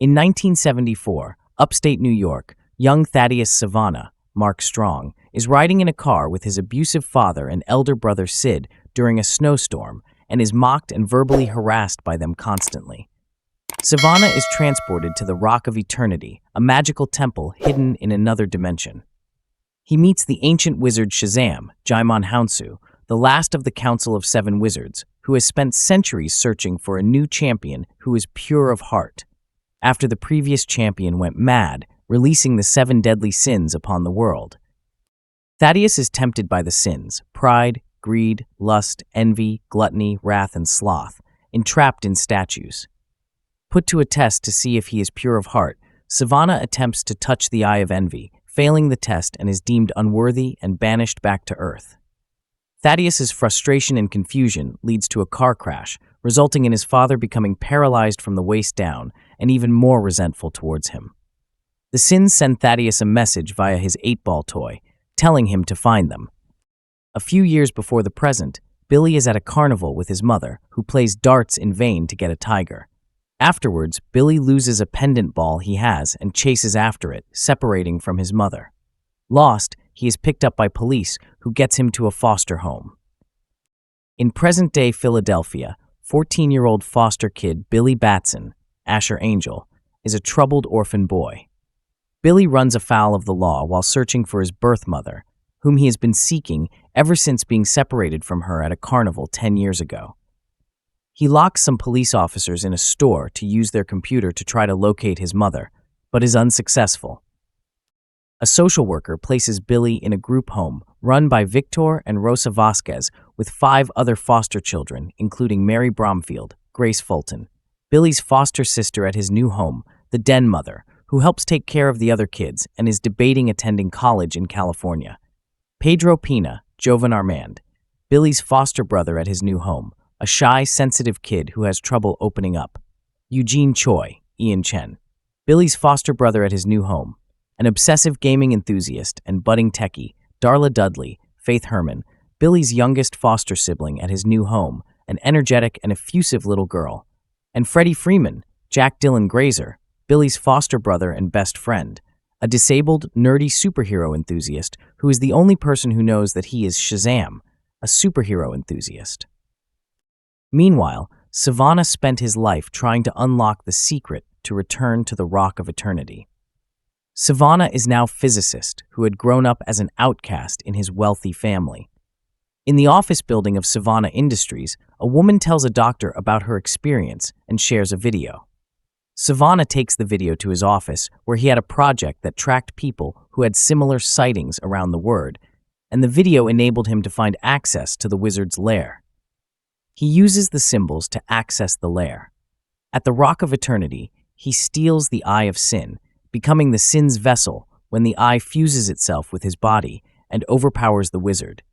In 1974, upstate New York, young Thaddeus Savannah, Mark Strong, is riding in a car with his abusive father and elder brother Sid during a snowstorm and is mocked and verbally harassed by them constantly. Savannah is transported to the Rock of Eternity, a magical temple hidden in another dimension. He meets the ancient wizard Shazam, Jaimon Hounsu, the last of the Council of Seven Wizards, who has spent centuries searching for a new champion who is pure of heart, after the previous champion went mad, releasing the 7 deadly sins upon the world. Thaddeus is tempted by the sins: pride, greed, lust, envy, gluttony, wrath, and sloth, entrapped in statues. Put to a test to see if he is pure of heart, Savannah attempts to touch the eye of envy, failing the test, and is deemed unworthy and banished back to Earth. Thaddeus's frustration and confusion leads to a car crash, resulting in his father becoming paralyzed from the waist down and even more resentful towards him. The sins send Thaddeus a message via his 8-ball toy, telling him to find them. A few years before the present, Billy is at a carnival with his mother, who plays darts in vain to get a tiger. Afterwards, Billy loses a pendant ball he has and chases after it, separating from his mother. Lost, he is picked up by police, who gets him to a foster home. In present-day Philadelphia, 14-year-old foster kid Billy Batson, Asher Angel, is a troubled orphan boy. Billy runs afoul of the law while searching for his birth mother, whom he has been seeking ever since being separated from her at a carnival 10 years ago. He locks some police officers in a store to use their computer to try to locate his mother, but is unsuccessful. A social worker places Billy in a group home run by Victor and Rosa Vasquez with 5 other foster children, including Mary Bromfield, Grace Fulton, Billy's foster sister at his new home, the Den Mother, who helps take care of the other kids and is debating attending college in California, Pedro Pina, Jovan Armand, Billy's foster brother at his new home, a shy, sensitive kid who has trouble opening up, Eugene Choi, Ian Chen, Billy's foster brother at his new home, an obsessive gaming enthusiast and budding techie, Darla Dudley, Faith Herman, Billy's youngest foster sibling at his new home, an energetic and effusive little girl, and Freddie Freeman, Jack Dylan Grazer, Billy's foster brother and best friend, a disabled, nerdy superhero enthusiast who is the only person who knows that he is Shazam, a superhero enthusiast. Meanwhile, Savannah spent his life trying to unlock the secret to return to the Rock of Eternity. Savannah is now a physicist who had grown up as an outcast in his wealthy family. In the office building of Savannah Industries, a woman tells a doctor about her experience and shares a video. Savannah takes the video to his office, where he had a project that tracked people who had similar sightings around the world, and the video enabled him to find access to the wizard's lair. He uses the symbols to access the lair. At the Rock of Eternity, he steals the Eye of Sin, becoming the Sin's vessel when the eye fuses itself with his body and overpowers the wizard.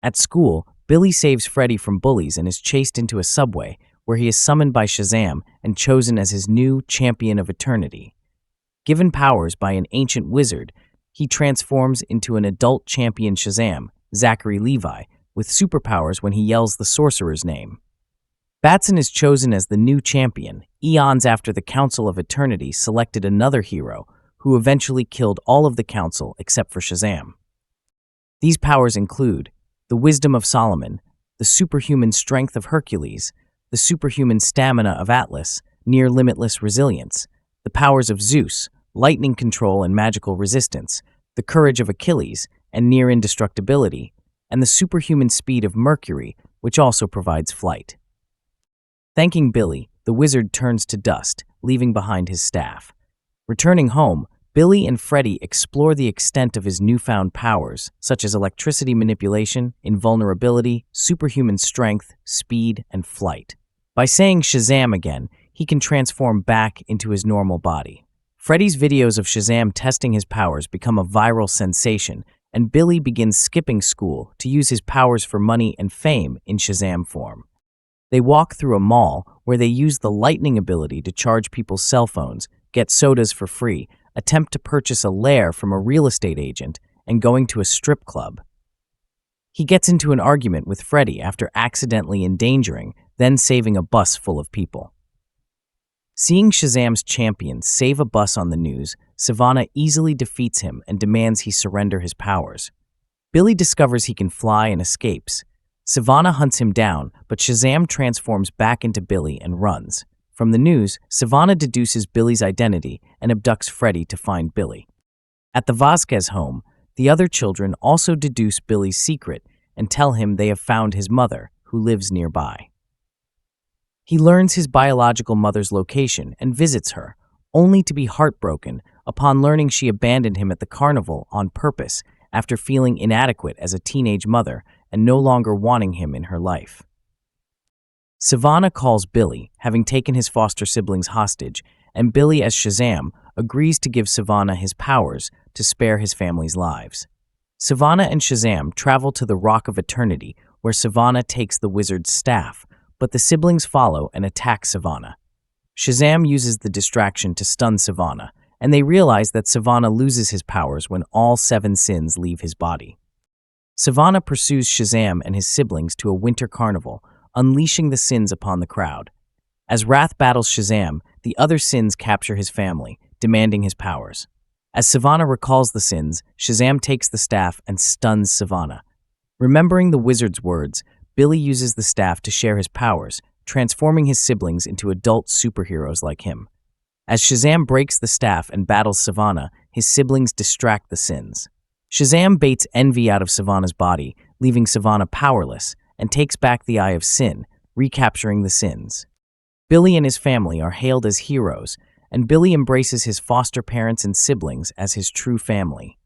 At school, Billy saves Freddie from bullies and is chased into a subway, where he is summoned by Shazam and chosen as his new champion of eternity. Given powers by an ancient wizard, he transforms into an adult champion Shazam, Zachary Levi, with superpowers when he yells the sorcerer's name. Batson is chosen as the new champion, eons after the Council of Eternity selected another hero, who eventually killed all of the Council except for Shazam. These powers include the wisdom of Solomon, the superhuman strength of Hercules, the superhuman stamina of Atlas, near limitless resilience, the powers of Zeus, lightning control and magical resistance, the courage of Achilles, and near indestructibility, and the superhuman speed of Mercury, which also provides flight. Thanking Billy, the wizard turns to dust, leaving behind his staff. Returning home, Billy and Freddie explore the extent of his newfound powers, such as electricity manipulation, invulnerability, superhuman strength, speed, and flight. By saying Shazam again, he can transform back into his normal body. Freddie's videos of Shazam testing his powers become a viral sensation, and Billy begins skipping school to use his powers for money and fame in Shazam form. They walk through a mall where they use the lightning ability to charge people's cell phones, get sodas for free, attempt to purchase a lair from a real estate agent, and going to a strip club. He gets into an argument with Freddie after accidentally endangering, then saving a bus full of people. Seeing Shazam's champion save a bus on the news, Savannah easily defeats him and demands he surrender his powers. Billy discovers he can fly and escapes. Savannah hunts him down, but Shazam transforms back into Billy and runs. From the news, Savannah deduces Billy's identity and abducts Freddy to find Billy. At the Vasquez home, the other children also deduce Billy's secret and tell him they have found his mother, who lives nearby. He learns his biological mother's location and visits her, only to be heartbroken upon learning she abandoned him at the carnival on purpose after feeling inadequate as a teenage mother and no longer wanting him in her life. Savannah calls Billy, having taken his foster siblings hostage, and Billy as Shazam agrees to give Savannah his powers to spare his family's lives. Savannah and Shazam travel to the Rock of Eternity, where Savannah takes the wizard's staff, but the siblings follow and attack Savannah. Shazam uses the distraction to stun Savannah, and they realize that Savannah loses his powers when all 7 sins leave his body. Savannah pursues Shazam and his siblings to a winter carnival, unleashing the sins upon the crowd. As Wrath battles Shazam, the other sins capture his family, demanding his powers. As Savannah recalls the sins, Shazam takes the staff and stuns Savannah. Remembering the wizard's words, Billy uses the staff to share his powers, transforming his siblings into adult superheroes like him. As Shazam breaks the staff and battles Savannah, his siblings distract the sins. Shazam baits envy out of Savannah's body, leaving Savannah powerless, and takes back the Eye of Sin, recapturing the sins. Billy and his family are hailed as heroes, and Billy embraces his foster parents and siblings as his true family.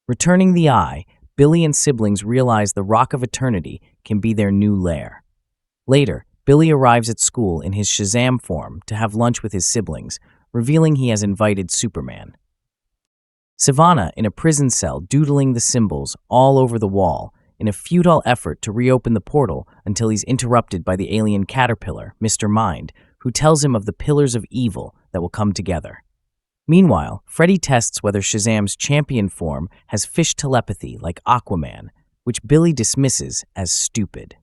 Returning the eye, Billy and siblings realize the Rock of Eternity can be their new lair. Later, Billy arrives at school in his Shazam form to have lunch with his siblings, revealing he has invited Superman. Savannah, in a prison cell, doodling the symbols all over the wall in a futile effort to reopen the portal until he's interrupted by the alien caterpillar, Mr. Mind, who tells him of the pillars of evil that will come together. Meanwhile, Freddy tests whether Shazam's champion form has fish telepathy like Aquaman, which Billy dismisses as stupid.